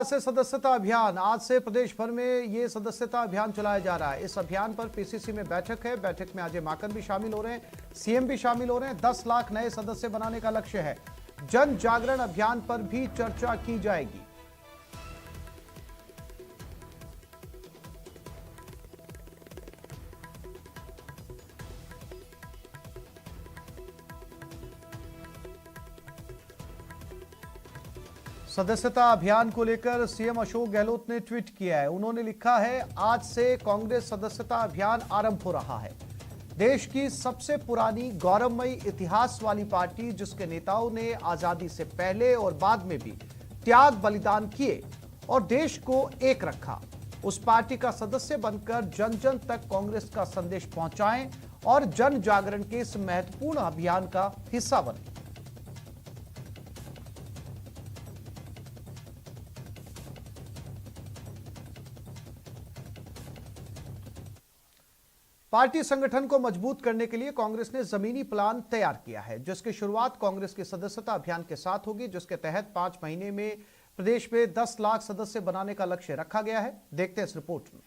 से सदस्यता अभियान आज से प्रदेश भर में ये सदस्यता अभियान चलाया जा रहा है। इस अभियान पर पीसीसी में बैठक है। बैठक में अजय माकन भी शामिल हो रहे हैं, सीएम भी शामिल हो रहे हैं। 10 लाख नए सदस्य बनाने का लक्ष्य है। जन जागरण अभियान पर भी चर्चा की जाएगी। सदस्यता अभियान को लेकर सीएम अशोक गहलोत ने ट्वीट किया है। उन्होंने लिखा है, आज से कांग्रेस सदस्यता अभियान आरंभ हो रहा है। देश की सबसे पुरानी गौरवमयी इतिहास वाली पार्टी, जिसके नेताओं ने आजादी से पहले और बाद में भी त्याग बलिदान किए और देश को एक रखा, उस पार्टी का सदस्य बनकर जन जन तक कांग्रेस का संदेश पहुंचाएं और जन जागरण के इस महत्वपूर्ण अभियान का हिस्सा बने। पार्टी संगठन को मजबूत करने के लिए कांग्रेस ने जमीनी प्लान तैयार किया है, जिसकी शुरुआत कांग्रेस के सदस्यता अभियान के साथ होगी, जिसके तहत 5 महीने में प्रदेश में 10 लाख सदस्य बनाने का लक्ष्य रखा गया है। देखते हैं इस रिपोर्ट में।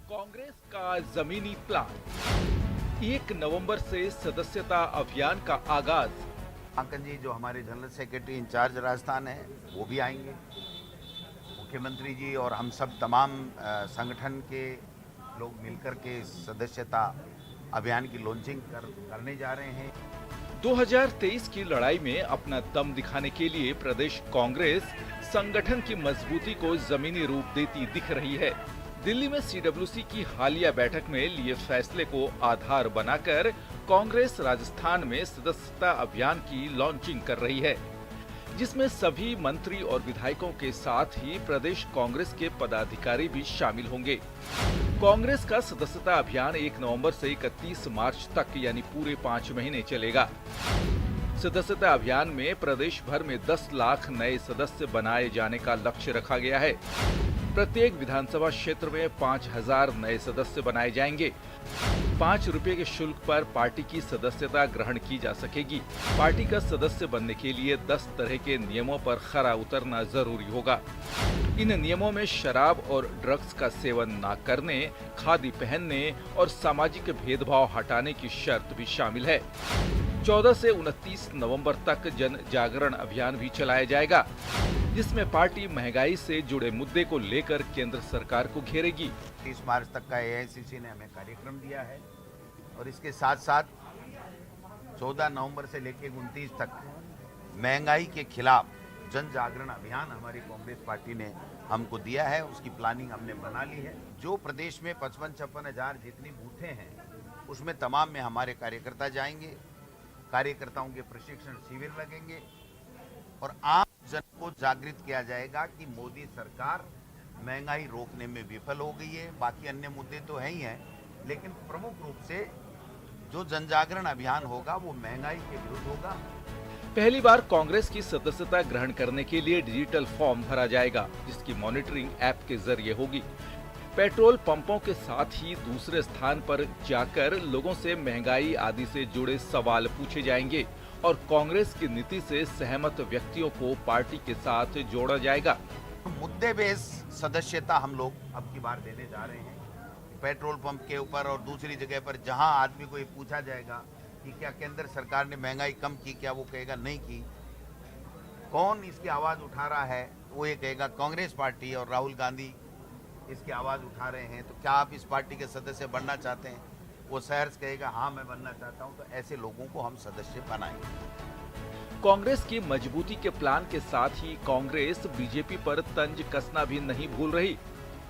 कांग्रेस का जमीनी प्लान। 1 नवंबर से सदस्यता अभियान का आगाज। माकन जी जो हमारे जनरल सेक्रेटरी इंचार्ज राजस्थान है वो भी आएंगे, मुख्यमंत्री जी और हम सब तमाम संगठन के लोग मिलकर के सदस्यता अभियान की लॉन्चिंग करने जा रहे हैं। 2023 की लड़ाई में अपना दम दिखाने के लिए प्रदेश कांग्रेस संगठन की मजबूती को जमीनी रूप देती दिख रही है। दिल्ली में सीडब्ल्यूसी की हालिया बैठक में लिए फैसले को आधार बनाकर कांग्रेस राजस्थान में सदस्यता अभियान की लॉन्चिंग कर रही है, जिसमें सभी मंत्री और विधायकों के साथ ही प्रदेश कांग्रेस के पदाधिकारी भी शामिल होंगे। कांग्रेस का सदस्यता अभियान 1 नवंबर से 31 मार्च तक यानी पूरे 5 महीने चलेगा। सदस्यता अभियान में प्रदेश भर में 10 लाख नए सदस्य बनाए जाने का लक्ष्य रखा गया है। प्रत्येक विधानसभा क्षेत्र में 5000 नए सदस्य बनाए जाएंगे। 5 रुपए के शुल्क पर पार्टी की सदस्यता ग्रहण की जा सकेगी। पार्टी का सदस्य बनने के लिए 10 तरह के नियमों पर खरा उतरना जरूरी होगा। इन नियमों में शराब और ड्रग्स का सेवन न करने, खादी पहनने और सामाजिक भेदभाव हटाने की शर्त भी शामिल है। 14 से 29 नवंबर तक जन जागरण अभियान भी चलाया जाएगा, जिसमें पार्टी महंगाई से जुड़े मुद्दे को लेकर केंद्र सरकार को घेरेगी। 30 मार्च तक का एआईसीसी ने हमें कार्यक्रम दिया है और इसके साथ साथ 14 नवंबर से लेकर 29 तक महंगाई के खिलाफ जन जागरण अभियान हमारी कांग्रेस पार्टी ने हमको दिया है। उसकी प्लानिंग हमने बना ली है। जो प्रदेश में 55-56 हजार जितनी बूथें हैं उसमें तमाम में हमारे कार्यकर्ता जाएंगे। कार्यकर्ताओं के प्रशिक्षण शिविर लगेंगे और आम जन को जागृत किया जाएगा कि मोदी सरकार महंगाई रोकने में विफल हो गई है। बाकी अन्य मुद्दे तो है ही हैं, लेकिन प्रमुख रूप से जो जन जागरण अभियान होगा वो महंगाई के विरुद्ध होगा। पहली बार कांग्रेस की सदस्यता ग्रहण करने के लिए डिजिटल फॉर्म भरा जाएगा, जिसकी मॉनिटरिंग ऐप के जरिए होगी। पेट्रोल पंपों के साथ ही दूसरे स्थान पर जाकर लोगों से महंगाई आदि से जुड़े सवाल पूछे जाएंगे और कांग्रेस की नीति से सहमत व्यक्तियों को पार्टी के साथ जोड़ा जाएगा। मुद्दे बेस सदस्यता हम लोग अब की बार देने जा रहे हैं। पेट्रोल पंप के ऊपर और दूसरी जगह पर जहां आदमी को ये पूछा जाएगा कि क्या केंद्र सरकार ने महंगाई कम की, क्या वो कहेगा नहीं की। कौन इसकी आवाज उठा रहा है, वो ये कहेगा कांग्रेस पार्टी और राहुल गांधी इसकी आवाज उठा रहे हैं। तो क्या आप इस पार्टी के सदस्य बनना चाहते हैं? वो सहर्ष कहेगा हाँ मैं बनना चाहता हूं। तो ऐसे लोगों को हम सदस्य बनाएंगे। कांग्रेस की मजबूती के प्लान के साथ ही कांग्रेस बीजेपी पर तंज कसना भी नहीं भूल रही।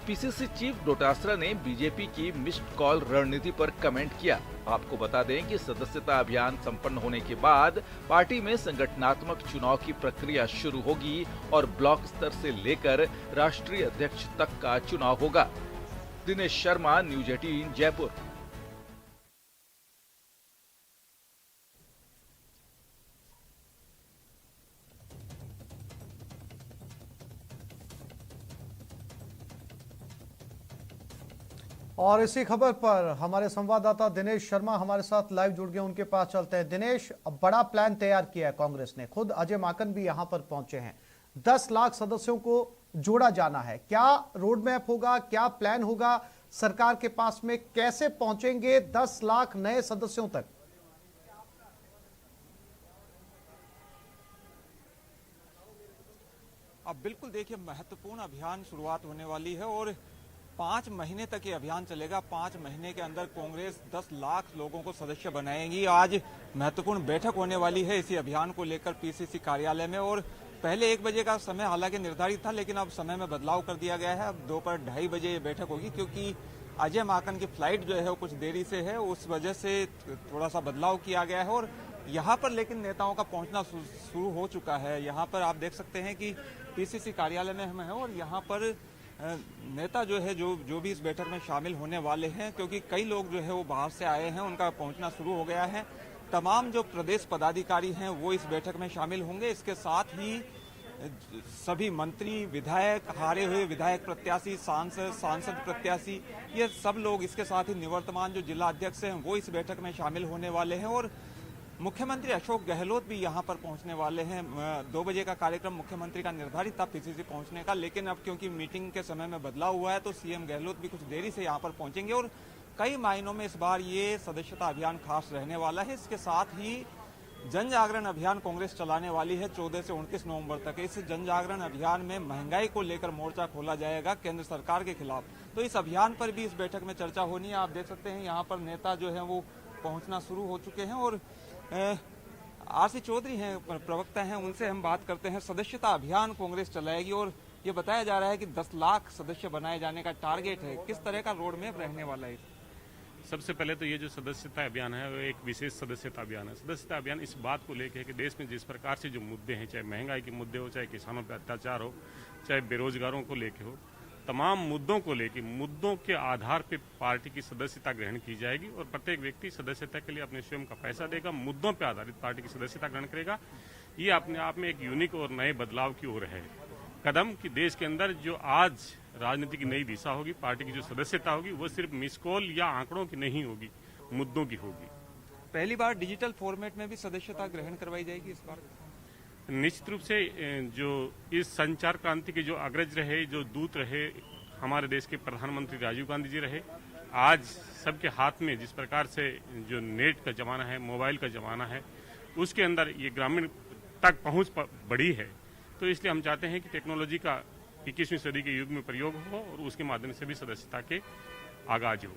पीसीसी चीफ डोटासरा ने बीजेपी की मिस्ड कॉल रणनीति पर कमेंट किया। आपको बता दें कि सदस्यता अभियान संपन्न होने के बाद पार्टी में संगठनात्मक चुनाव की प्रक्रिया शुरू होगी और ब्लॉक स्तर से लेकर राष्ट्रीय अध्यक्ष तक का चुनाव होगा। दिनेश शर्मा, न्यूज 18 जयपुर। और इसी खबर पर हमारे संवाददाता दिनेश शर्मा हमारे साथ लाइव जुड़ गए, उनके पास चलते हैं। दिनेश, अब बड़ा प्लान तैयार किया है कांग्रेस ने, खुद अजय माकन भी यहां पर पहुंचे हैं। 10 लाख सदस्यों को जोड़ा जाना है, क्या रोड मैप होगा, क्या प्लान होगा सरकार के पास में, कैसे पहुंचेंगे 10 लाख नए सदस्यों तक? अब बिल्कुल देखिए, महत्वपूर्ण अभियान शुरुआत होने वाली है और 5 महीने तक ये अभियान चलेगा। 5 महीने के अंदर कांग्रेस 10 लाख लोगों को सदस्य बनाएगी। आज महत्वपूर्ण बैठक होने वाली है इसी अभियान को लेकर पीसीसी कार्यालय में, और पहले 1 बजे का समय हालांकि निर्धारित था, लेकिन अब समय में बदलाव कर दिया गया है। अब दोपहर 2:30 बजे ये बैठक होगी, क्योंकि अजय माकन की फ्लाइट जो है वो कुछ देरी से है, उस वजह से थोड़ा सा बदलाव किया गया है। और यहाँ पर लेकिन नेताओं का पहुंचना शुरू हो चुका है। यहाँ पर आप देख सकते हैं कि पीसीसी कार्यालय में हम हैं और यहाँ पर नेता जो है जो भी इस बैठक में शामिल होने वाले हैं, क्योंकि कई लोग जो है वो बाहर से आए हैं, उनका पहुंचना शुरू हो गया है। तमाम जो प्रदेश पदाधिकारी हैं वो इस बैठक में शामिल होंगे। इसके साथ ही सभी मंत्री, विधायक, हारे हुए विधायक प्रत्याशी, सांसद प्रत्याशी, ये सब लोग, इसके साथ ही निवर्तमान जो जिला अध्यक्ष हैं वो इस बैठक में शामिल होने वाले हैं। और मुख्यमंत्री अशोक गहलोत भी यहां पर पहुंचने वाले हैं। 2 बजे का कार्यक्रम मुख्यमंत्री का निर्धारित था पीसीसी पहुंचने का, लेकिन अब क्योंकि मीटिंग के समय में बदलाव हुआ है तो सीएम गहलोत भी कुछ देरी से यहां पर पहुंचेंगे। और कई मायनों में इस बार ये सदस्यता अभियान खास रहने वाला है। इसके साथ ही जन जागरण अभियान कांग्रेस चलाने वाली है 14 से 29 नवंबर तक। इस जन जागरण अभियान में महंगाई को लेकर मोर्चा खोला जाएगा केंद्र सरकार के खिलाफ, तो इस अभियान पर भी इस बैठक में चर्चा होनी है। आप देख सकते हैं यहाँ पर नेता जो है वो पहुंचना शुरू हो चुके हैं। और आरसी चौधरी हैं, प्रवक्ता हैं, उनसे हम बात करते हैं। सदस्यता अभियान कांग्रेस चलाएगी और ये बताया जा रहा है कि 10 लाख सदस्य बनाए जाने का टारगेट है। किस तरह का रोड मैप रहने वाला है? सबसे पहले तो ये जो सदस्यता अभियान है वो एक विशेष सदस्यता अभियान है। सदस्यता अभियान इस बात को लेकर है कि देश में जिस प्रकार से जो मुद्दे हैं, चाहे महंगाई के मुद्दे हो, चाहे किसानों पर अत्याचार हो, चाहे बेरोजगारों को लेके हो, तमाम मुद्दों को लेकर मुद्दों के आधार पर पार्टी की सदस्यता ग्रहण की जाएगी और प्रत्येक व्यक्ति सदस्यता के लिए अपने स्वयं का पैसा देगा, मुद्दों पर आधारित पार्टी की सदस्यता ग्रहण करेगा। ये अपने आप में एक यूनिक और नए बदलाव की ओर है कदम कि देश के अंदर जो आज राजनीति की नई दिशा होगी, पार्टी की जो सदस्यता होगी वो सिर्फ मिस कॉल या आंकड़ों की नहीं होगी, मुद्दों की होगी। पहली बार डिजिटल फॉर्मेट में भी सदस्यता ग्रहण करवाई जाएगी इस बार? निश्चित रूप से जो इस संचार क्रांति के जो अग्रज रहे, जो दूत रहे, हमारे देश के प्रधानमंत्री राजीव गांधी जी रहे, आज सबके हाथ में जिस प्रकार से जो नेट का जमाना है, मोबाइल का जमाना है, उसके अंदर ये ग्रामीण तक पहुंच बढ़ी है। तो इसलिए हम चाहते हैं कि टेक्नोलॉजी का 21वीं सदी के युग में प्रयोग हो और उसके माध्यम से भी सदस्यता के आगाज हो।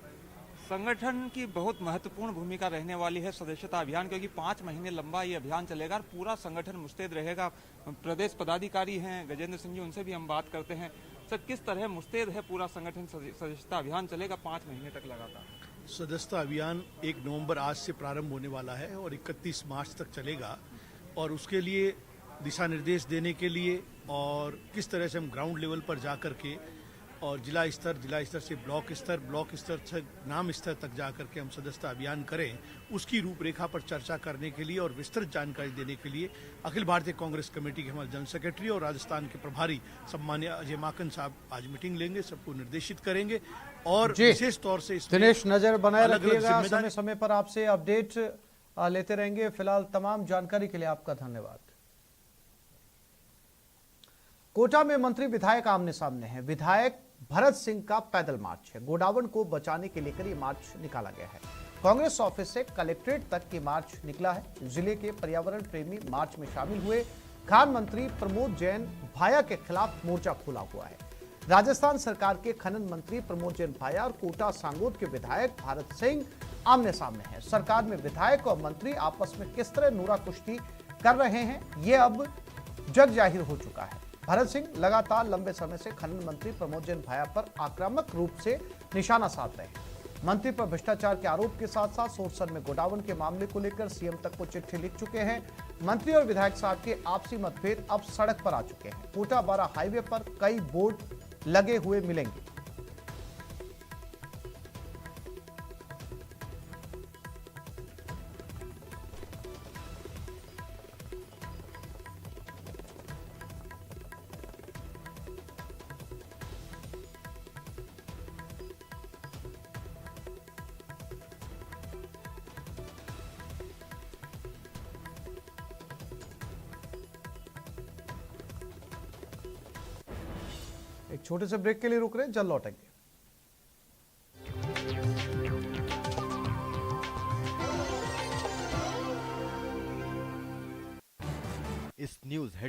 संगठन की बहुत महत्वपूर्ण भूमिका रहने वाली है सदस्यता अभियान, क्योंकि 5 महीने लंबा ये अभियान चलेगा और पूरा संगठन मुस्तैद रहेगा। प्रदेश पदाधिकारी हैं गजेंद्र सिंह जी, उनसे भी हम बात करते हैं। सर, किस तरह मुस्तैद है पूरा संगठन? सदस्यता अभियान चलेगा 5 महीने तक लगातार। सदस्यता अभियान 1 नवंबर आज से प्रारंभ होने वाला है और 31 मार्च तक चलेगा। और उसके लिए दिशा निर्देश देने के लिए और किस तरह से हम ग्राउंड लेवल पर जा कर के और जिला स्तर से ब्लॉक स्तर से ग्राम स्तर तक जा कर के हम सदस्यता अभियान करें, उसकी रूपरेखा पर चर्चा करने के लिए और विस्तृत जानकारी देने के लिए अखिल भारतीय कांग्रेस कमेटी के हमारे जनरल सेक्रेटरी और राजस्थान के प्रभारी सम्मान्य अजय माकन साहब आज मीटिंग लेंगे, सबको निर्देशित करेंगे। और विशेष तौर से दिनेश, नजर बनाए रखिएगा, समय समय पर आपसे अपडेट लेते रहेंगे। फिलहाल तमाम जानकारी के लिए आपका धन्यवाद। कोटा में मंत्री विधायक आमने सामने हैं। विधायक भरत सिंह का पैदल मार्च है। गोडावण को बचाने के लेकर ये मार्च निकाला गया है। कांग्रेस ऑफिस से कलेक्ट्रेट तक की मार्च निकला है। जिले के पर्यावरण प्रेमी मार्च में शामिल हुए। खान मंत्री प्रमोद जैन भाया के खिलाफ मोर्चा खोला हुआ है। राजस्थान सरकार के खनन मंत्री प्रमोद जैन भाया और कोटा सांगोद के विधायक भरत सिंह आमने सामने हैं। सरकार में विधायक और मंत्री आपस में किस तरह नूरा कुश्ती कर रहे हैं, ये अब जग जाहिर हो चुका है। भरत सिंह लगातार लंबे समय से खनन मंत्री प्रमोद जैन भाया पर आक्रामक रूप से निशाना साध रहे हैं। मंत्री पर भ्रष्टाचार के आरोप के साथ साथ सोरसर में गोडावण के मामले को लेकर सीएम तक को चिट्ठी लिख चुके हैं। मंत्री और विधायक साहब के आपसी मतभेद अब सड़क पर आ चुके हैं। कोटा बारा हाईवे पर कई बोर्ड लगे हुए मिलेंगे। एक छोटे से ब्रेक के लिए रुक रहे हैं, जल्द लौटेंगे। इस न्यूज हेड